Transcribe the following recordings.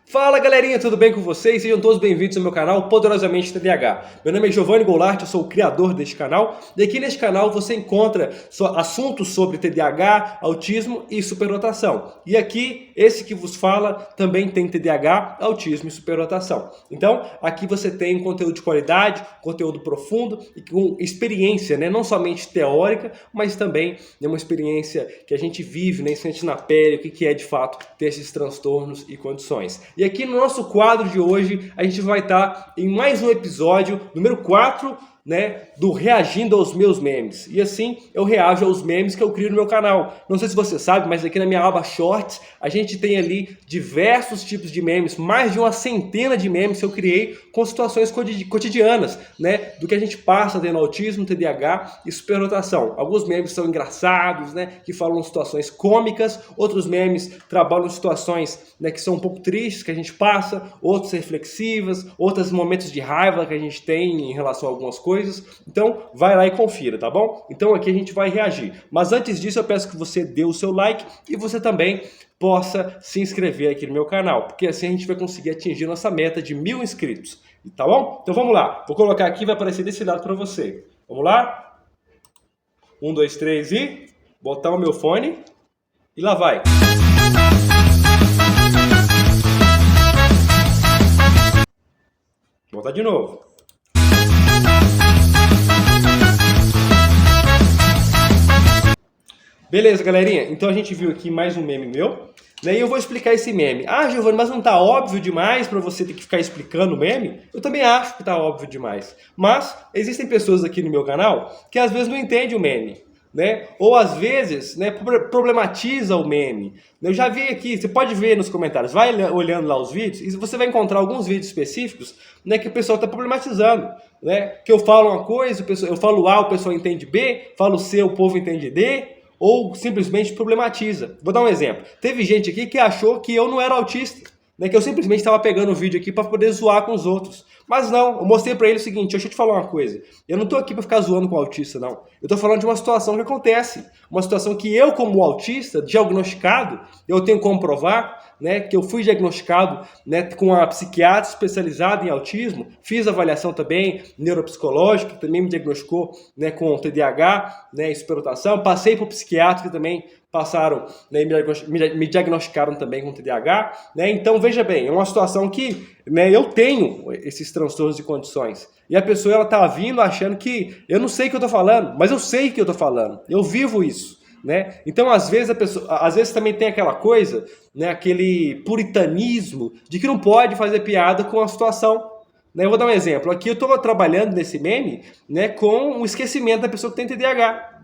Fala galerinha, tudo bem com vocês? Sejam todos bem-vindos ao meu canal Poderosamente TDAH. Meu nome é Giovanni Goulart, eu sou o criador deste canal e aqui neste canal você encontra assuntos sobre TDAH, autismo e superdotação. E aqui, esse que vos fala também tem TDAH, autismo e superdotação. Então, aqui você tem um conteúdo de qualidade, conteúdo profundo e com experiência, né? Não somente teórica, mas também uma experiência que a gente vive, né? Sente na pele o que é de fato ter esses transtornos e condições. E aqui no nosso quadro de hoje, a gente vai estar em mais um episódio, número 4, né, do Reagindo aos Meus Memes. E assim, eu reajo aos memes que eu crio no meu canal. Não sei se você sabe, mas aqui na minha aba Shorts, a gente tem ali diversos tipos de memes, mais de uma centena de memes que eu criei com situações cotidianas, né, do que a gente passa tendo autismo, TDAH e superdotação. Alguns memes são engraçados, né, que falam situações cômicas, outros memes trabalham situações, né, que são um pouco tristes que a gente passa, outros reflexivas, outros momentos de raiva que a gente tem em relação a algumas coisas. Então vai lá e confira, tá bom? Então aqui a gente vai reagir. Mas antes disso eu peço que você dê o seu like e você também possa se inscrever aqui no meu canal, porque assim a gente vai conseguir atingir nossa meta de 1000 inscritos, tá bom? Então vamos lá, vou colocar aqui, vai aparecer desse lado para você. Vamos lá? 1, 2, 3 e... botar o meu fone e lá vai. Vou botar de novo. Beleza, galerinha? Então a gente viu aqui mais um meme meu, né? E eu vou explicar esse meme. Ah, Giovanni, mas não tá óbvio demais para você ter que ficar explicando o meme? Eu também acho que tá óbvio demais. Mas existem pessoas aqui no meu canal que às vezes não entendem o meme, né? Ou às vezes, né, problematiza o meme. Eu já vi aqui, você pode ver nos comentários, vai olhando lá os vídeos e você vai encontrar alguns vídeos específicos, né, que o pessoal está problematizando, né? Que eu falo uma coisa, eu falo A, o pessoal entende B, falo C, o povo entende D, ou simplesmente problematiza. Vou dar um exemplo. Teve gente aqui que achou que eu não era autista, né, que eu simplesmente estava pegando o vídeo aqui para poder zoar com os outros. Mas não, eu mostrei para ele o seguinte, deixa eu te falar uma coisa. Eu não estou aqui para ficar zoando com o autista, não. Eu estou falando de uma situação que acontece. Uma situação que eu, como autista, diagnosticado, eu tenho como provar, né, que eu fui diagnosticado, né, com uma psiquiatra especializada em autismo, fiz avaliação também neuropsicológica, que também me diagnosticou, né, com TDAH, né, e superdotação, passei por psiquiatra que também passaram, né, me diagnosticaram também com TDAH, né? Então veja bem, é uma situação que, né, eu tenho esses transtornos e condições, e a pessoa ela tá vindo achando que eu não sei o que eu tô falando, mas eu sei o que eu tô falando, eu vivo isso, né? Então às vezes a pessoa, às vezes também tem aquela coisa, né, aquele puritanismo de que não pode fazer piada com a situação. Eu vou dar um exemplo, aqui eu estou trabalhando nesse meme, né, com o esquecimento da pessoa que tem TDAH.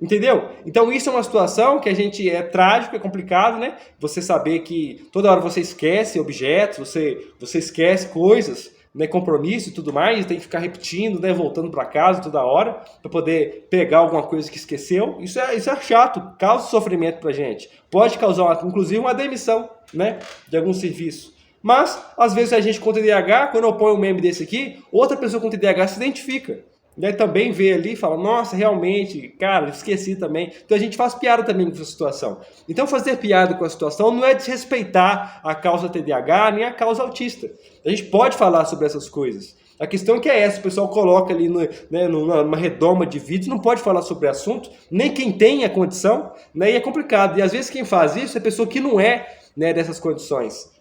Entendeu? Então isso é uma situação que a gente é trágico, é complicado, né? Você saber que toda hora você esquece objetos, você esquece coisas, né? Compromisso e tudo mais, tem que ficar repetindo, né? Voltando para casa toda hora para poder pegar alguma coisa que esqueceu. Isso é chato, causa sofrimento pra gente. Pode causar, inclusive, uma demissão, né? De algum serviço. Mas, às vezes, a gente com TDAH, quando eu ponho um meme desse aqui, outra pessoa com TDAH se identifica. E aí também vê ali e fala, nossa, realmente, cara, esqueci também. Então a gente faz piada também com essa situação. Então fazer piada com a situação não é desrespeitar a causa TDAH nem a causa autista. A gente pode falar sobre essas coisas. A questão que é essa, o pessoal coloca ali numa redoma de vídeos, não pode falar sobre o assunto, nem quem tem a condição, né, e é complicado. E às vezes quem faz isso é pessoa que não é, né, dessas condições.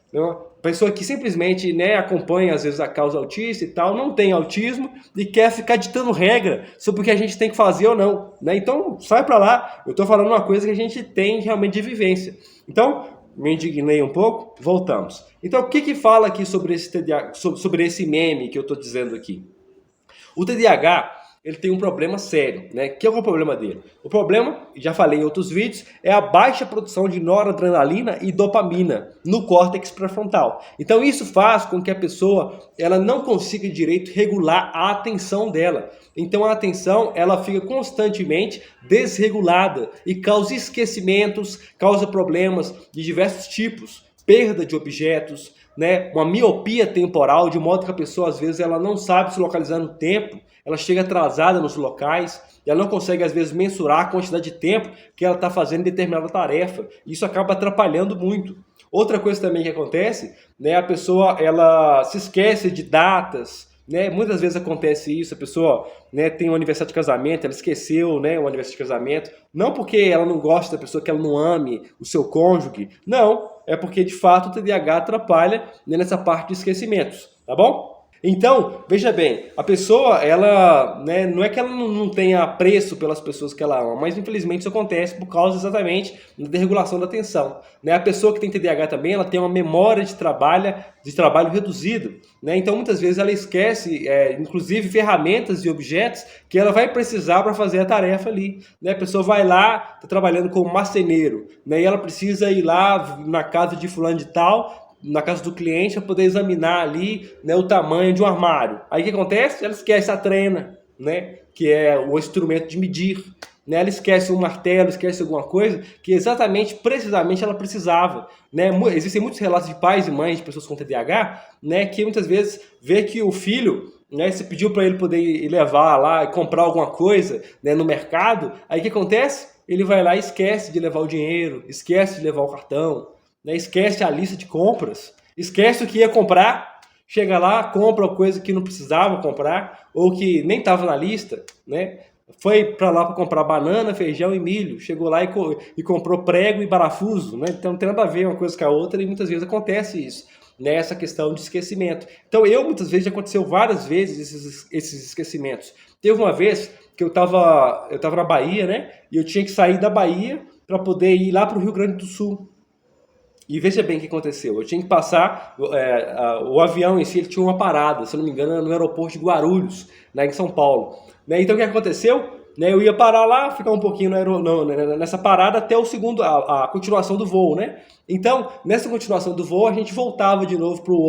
Pessoa que simplesmente, né, acompanha às vezes a causa autista e tal, não tem autismo e quer ficar ditando regra sobre o que a gente tem que fazer ou não, né? Então sai pra lá, eu tô falando uma coisa que a gente tem realmente de vivência. Então, me indignei um pouco, voltamos. Então o que fala aqui sobre esse TDAH, sobre esse meme que eu tô dizendo aqui? O TDAH, ele tem um problema sério, né? Que é o problema dele? O problema, já falei em outros vídeos, é a baixa produção de noradrenalina e dopamina no córtex pré-frontal. Então isso faz com que a pessoa ela não consiga direito regular a atenção dela. Então a atenção ela fica constantemente desregulada e causa esquecimentos, causa problemas de diversos tipos. perda de objetos, né, uma miopia temporal, de modo que a pessoa às vezes ela não sabe se localizar no tempo, ela chega atrasada nos locais, e ela não consegue às vezes mensurar a quantidade de tempo que ela está fazendo em determinada tarefa. Isso acaba atrapalhando muito. Outra coisa também que acontece, né, a pessoa ela se esquece de datas, né? Muitas vezes acontece isso, a pessoa, né, tem um aniversário de casamento, ela esqueceu, né, o aniversário de casamento, não porque ela não gosta da pessoa, que ela não ame o seu cônjuge, não, é porque de fato o TDAH atrapalha, né, nessa parte de esquecimentos, tá bom? Então, veja bem, a pessoa, ela, né, não é que ela não tenha apreço pelas pessoas que ela ama, mas infelizmente isso acontece por causa exatamente da desregulação da atenção. Né? A pessoa que tem TDAH também, ela tem uma memória de trabalho reduzido. Né? Então, muitas vezes ela esquece, inclusive, ferramentas e objetos que ela vai precisar para fazer a tarefa ali. Né? A pessoa vai lá, está trabalhando como marceneiro, né? E ela precisa ir lá na casa de fulano de tal, na casa do cliente, para poder examinar ali, né, o tamanho de um armário. Aí o que acontece? Ela esquece a trena, né, que é o instrumento de medir. Né, ela esquece um martelo, esquece alguma coisa que exatamente, precisamente ela precisava. Né? Existem muitos relatos de pais e mães de pessoas com TDAH, né, que muitas vezes vê que o filho, né, se pediu para ele poder ir levar lá e comprar alguma coisa, né, no mercado, aí o que acontece? Ele vai lá e esquece de levar o dinheiro, esquece de levar o cartão, né, esquece a lista de compras, esquece o que ia comprar, chega lá, compra coisa que não precisava comprar, ou que nem estava na lista, né? Foi para lá para comprar banana, feijão e milho, chegou lá e comprou prego e parafuso, né? Então não tem nada a ver uma coisa com a outra e muitas vezes acontece isso, né? Essa questão de esquecimento. Então muitas vezes, já aconteceu várias vezes esses esquecimentos. Teve uma vez que eu tava na Bahia, né? E eu tinha que sair da Bahia para poder ir lá para o Rio Grande do Sul. E veja bem o que aconteceu. Eu tinha que passar, o avião em si ele tinha uma parada, se eu não me engano, no aeroporto de Guarulhos, né, em São Paulo. Né, então o que aconteceu? Né, eu ia parar lá, ficar um pouquinho nessa parada até a continuação do voo. Né? Então, nessa continuação do voo, a gente voltava de novo para o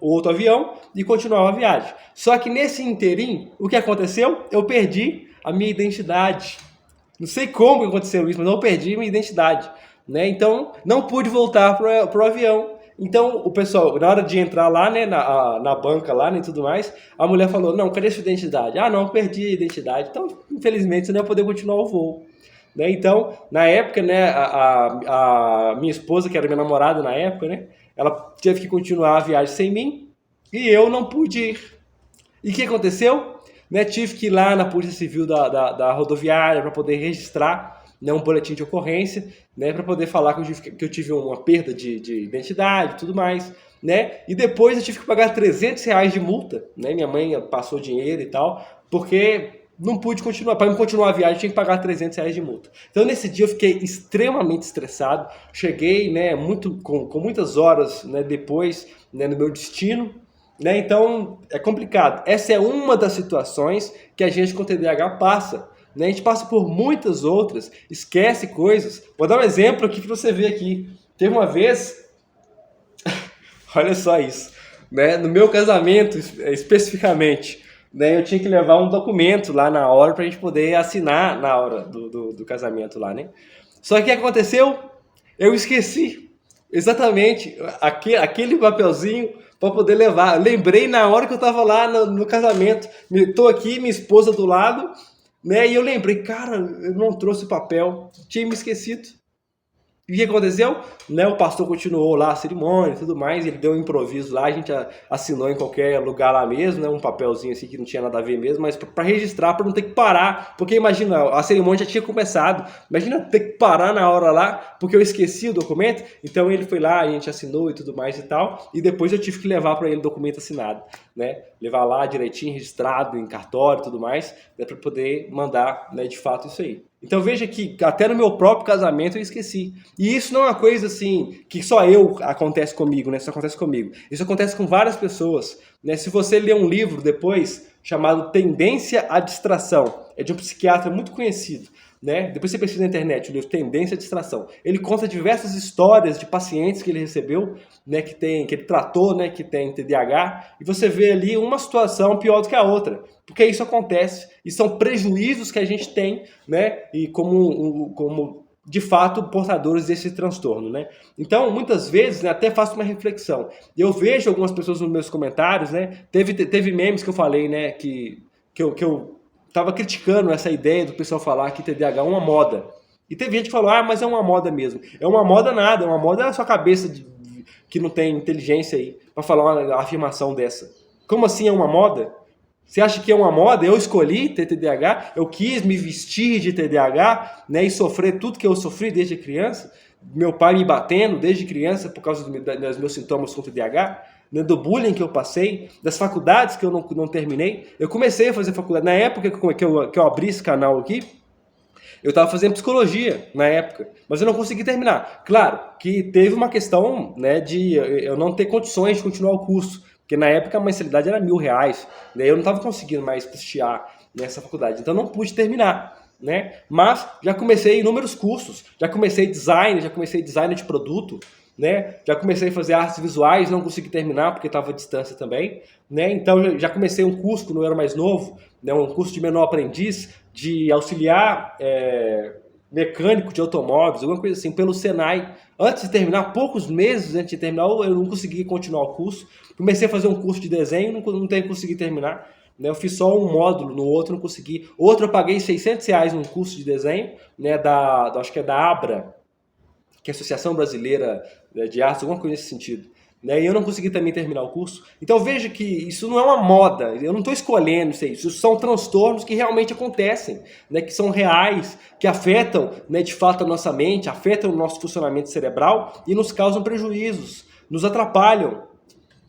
outro avião e continuava a viagem. Só que nesse interim, o que aconteceu? Eu perdi a minha identidade. Não sei como aconteceu isso, mas eu perdi a minha identidade. Né? Então, não pude voltar pro avião. Então, o pessoal, na hora de entrar lá, né, na banca lá, né, e tudo mais, a mulher falou, não, cadê sua identidade? Ah, não, perdi a identidade. Então, infelizmente, você não ia poder continuar o voo. Né? Então, na época, né, a minha esposa, que era minha namorada na época, né, ela teve que continuar a viagem sem mim e eu não pude ir. E o que aconteceu? Né, tive que ir lá na Polícia Civil da rodoviária para poder registrar, né, um boletim de ocorrência, né, para poder falar que eu tive uma perda de identidade e tudo mais. Né? E depois eu tive que pagar R$300 de multa. Né? Minha mãe passou dinheiro e tal, porque não pude continuar. Para continuar a viagem, eu tinha que pagar R$300 de multa. Então, nesse dia, eu fiquei extremamente estressado. Cheguei, né, com muitas horas, né, depois, né, no meu destino. Né? Então, é complicado. Essa é uma das situações que a gente com TDAH passa. Né? A gente passa por muitas outras, esquece coisas. Vou dar um exemplo aqui para você ver aqui. Teve uma vez, olha só isso, né? No meu casamento especificamente, né? Eu tinha que levar um documento lá na hora para a gente poder assinar na hora do casamento lá, né? Só que o que aconteceu? Eu esqueci exatamente aquele papelzinho para poder levar. Eu lembrei na hora que eu estava lá no casamento. Estou aqui, minha esposa do lado, né? E eu lembrei, cara, eu não trouxe o papel, tinha me esquecido. E o que aconteceu? Né, o pastor continuou lá a cerimônia e tudo mais, ele deu um improviso lá, a gente assinou em qualquer lugar lá mesmo, né, um papelzinho assim que não tinha nada a ver mesmo, mas para registrar, para não ter que parar, porque imagina, a cerimônia já tinha começado, imagina ter que parar na hora lá, porque eu esqueci o documento, então ele foi lá, a gente assinou e tudo mais e tal, e depois eu tive que levar para ele o documento assinado, né, levar lá direitinho, registrado em cartório e tudo mais, né, para poder mandar, né, de fato isso aí. Então veja que até no meu próprio casamento eu esqueci. E isso não é uma coisa assim que só acontece comigo, né? Isso acontece comigo. Isso acontece com várias pessoas, né? Se você ler um livro depois chamado Tendência à Distração, é de um psiquiatra muito conhecido, né? Depois você pesquisa na internet o livro Tendência à Distração. Ele conta diversas histórias de pacientes que ele recebeu, né? Que ele tratou, né? Que tem TDAH, e você vê ali uma situação pior do que a outra. Porque isso acontece, e são prejuízos que a gente tem, né? E como de fato, portadores desse transtorno, né? Então, muitas vezes, né, até faço uma reflexão. Eu vejo algumas pessoas nos meus comentários, né? Teve memes que eu falei, né? Que eu tava criticando essa ideia do pessoal falar que TDAH é uma moda. E teve gente que falou, mas é uma moda mesmo. É uma moda nada, é uma moda na sua cabeça que não tem inteligência aí para falar uma afirmação dessa. Como assim é uma moda? Você acha que é uma moda? Eu escolhi ter TDAH, eu quis me vestir de TDAH, né, e sofrer tudo que eu sofri desde criança. Meu pai me batendo desde criança por causa dos meus sintomas com TDAH, né, do bullying que eu passei, das faculdades que eu não terminei. Eu comecei a fazer faculdade. Na época que eu abri esse canal aqui, eu estava fazendo psicologia na época, mas eu não consegui terminar. Claro que teve uma questão, né, de eu não ter condições de continuar o curso, porque na época a mensalidade era R$1.000, né, eu não estava conseguindo mais custear nessa faculdade, então não pude terminar, né? Mas já comecei inúmeros cursos, já comecei design de produto, né? Já comecei a fazer artes visuais, não consegui terminar porque estava à distância também, né? Então já comecei um curso quando eu era mais novo, né? Um curso de menor aprendiz, de auxiliar mecânico de automóveis, alguma coisa assim, pelo Senai. Antes de terminar, poucos meses antes de terminar, eu não consegui continuar o curso. Comecei a fazer um curso de desenho, não consegui terminar. Né? Eu fiz só um módulo, no outro não consegui. Outro eu paguei R$600 num curso de desenho, né? Acho que é da ABRA, que é a Associação Brasileira de Artes, alguma coisa nesse sentido. Né? E eu não consegui também terminar o curso. Então veja que isso não é uma moda, eu não estou escolhendo isso são transtornos que realmente acontecem, né? Que são reais, que afetam, né, de fato a nossa mente, afetam o nosso funcionamento cerebral e nos causam prejuízos, nos atrapalham.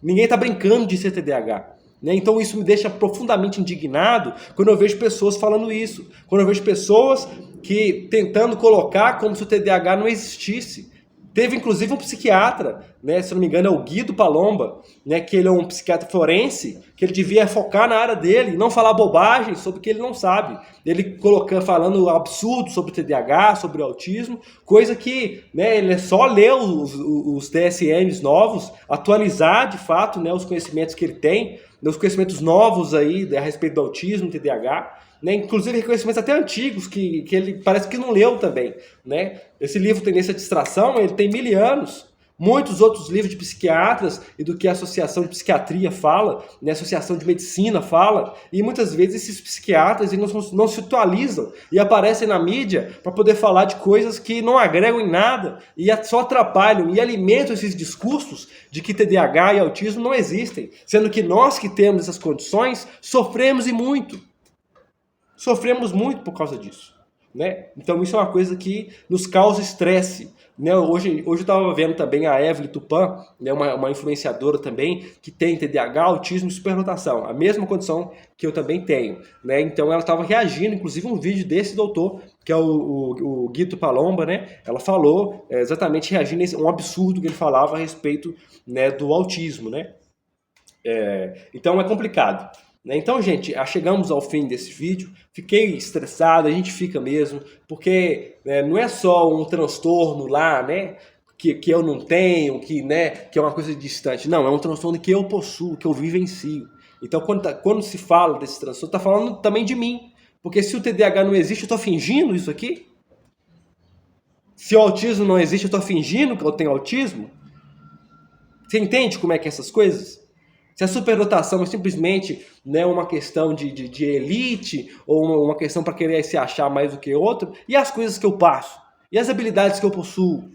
Ninguém está brincando de ser TDAH. Né? Então isso me deixa profundamente indignado quando eu vejo pessoas falando isso, quando eu vejo pessoas que tentando colocar como se o TDAH não existisse. Teve inclusive um psiquiatra, né, se não me engano é o Guido Palomba, né, que ele é um psiquiatra forense, que ele devia focar na área dele e não falar bobagem sobre o que ele não sabe. Ele falando absurdo sobre TDAH, sobre autismo, coisa que, né, ele só lê os DSMs novos, atualizar de fato, né, os conhecimentos que ele tem, os conhecimentos novos aí a respeito do autismo, TDAH, né? Inclusive reconhecimentos até antigos que ele parece que não leu também, né? Esse livro Tendência à Distração, ele tem 1000 anos. Muitos outros livros de psiquiatras e do que a Associação de Psiquiatria fala, né? A Associação de Medicina fala, e muitas vezes esses psiquiatras não se atualizam e aparecem na mídia para poder falar de coisas que não agregam em nada e só atrapalham e alimentam esses discursos de que TDAH e autismo não existem, sendo que nós que temos essas condições sofremos e muito. Sofremos muito por causa disso, né? Então isso é uma coisa que nos causa estresse, né? Hoje eu estava vendo também a Evelyn Tupã, né? uma influenciadora também, que tem TDAH, autismo e superdotação, a mesma condição que eu também tenho, né? Então ela estava reagindo, inclusive um vídeo desse doutor, que é o Guido Palomba, né? Ela falou exatamente reagindo a um absurdo que ele falava a respeito, né, do autismo, né? Então é complicado. Então, gente, chegamos ao fim desse vídeo. Fiquei estressado, a gente fica mesmo, porque não é só um transtorno lá, né, que eu não tenho, né, que é uma coisa distante. Não, é um transtorno que eu possuo, que eu vivencio. Então, quando se fala desse transtorno, está falando também de mim. Porque se o TDAH não existe, eu estou fingindo isso aqui? Se o autismo não existe, eu estou fingindo que eu tenho autismo? Você entende como é que é essas coisas? Se a superdotação é simplesmente, né, uma questão de elite ou uma questão para querer se achar mais do que outro, e as coisas que eu passo? E as habilidades que eu possuo?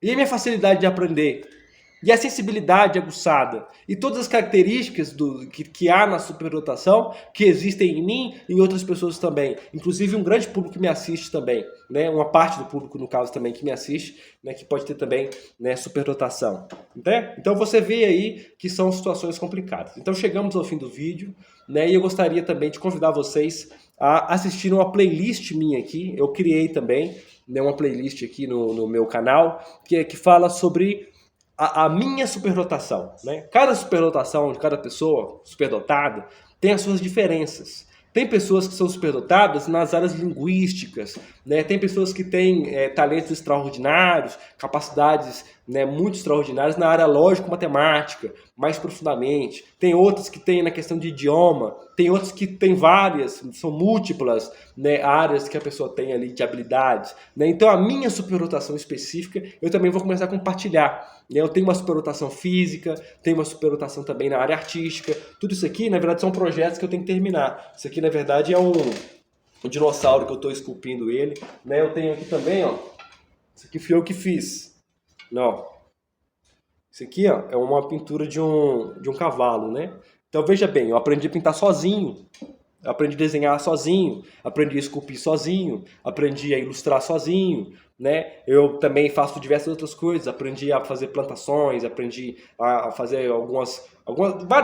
E a minha facilidade de aprender? E a sensibilidade aguçada? E todas as características que há na superdotação, que existem em mim e em outras pessoas também. Inclusive um grande público que me assiste também, né? Uma parte do público, no caso, também que me assiste, né? Que pode ter também, né, superdotação. Né? Então você vê aí que são situações complicadas. Então chegamos ao fim do vídeo, né? E eu gostaria também de convidar vocês a assistir uma playlist minha aqui. Eu criei também, né, uma playlist aqui no meu canal, que fala sobre a minha superdotação, né? Cada superdotação de cada pessoa superdotada tem as suas diferenças. Tem pessoas que são superdotadas nas áreas linguísticas, né? Tem pessoas que têm talentos extraordinários, capacidades, né, muito extraordinárias na área lógico-matemática, mais profundamente. Tem outras que tem na questão de idioma, tem outras que tem várias, são múltiplas, né, áreas que a pessoa tem ali de habilidades. Né? Então a minha superdotação específica eu também vou começar a compartilhar. Né? Eu tenho uma superdotação física, tenho uma superdotação também na área artística. Tudo isso aqui, na verdade, são projetos que eu tenho que terminar. Isso aqui, na verdade, é um dinossauro que eu estou esculpindo ele. Né? Eu tenho aqui também, ó, isso aqui fui eu que fiz. Não. Isso aqui, ó, é uma pintura de um cavalo, né? Então veja bem, eu aprendi a pintar sozinho, aprendi a desenhar sozinho, aprendi a esculpir sozinho, aprendi a ilustrar sozinho, né? Eu também faço diversas outras coisas, aprendi a fazer plantações, aprendi a fazer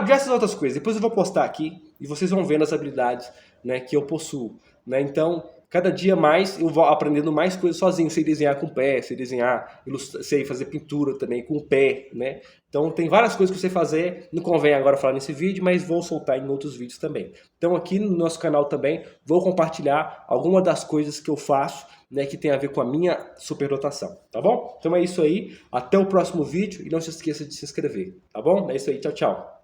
diversas outras coisas. Depois eu vou postar aqui e vocês vão vendo as habilidades, né, que eu possuo, né? Então, cada dia mais eu vou aprendendo mais coisas sozinho. Sei desenhar com o pé, sei desenhar, sei fazer pintura também com o pé, né? Então tem várias coisas que eu sei fazer. Não convém agora falar nesse vídeo, mas vou soltar em outros vídeos também. Então aqui no nosso canal também vou compartilhar algumas das coisas que eu faço, né, que tem a ver com a minha superdotação, tá bom? Então é isso aí. Até o próximo vídeo e não se esqueça de se inscrever, tá bom? É isso aí. Tchau, tchau.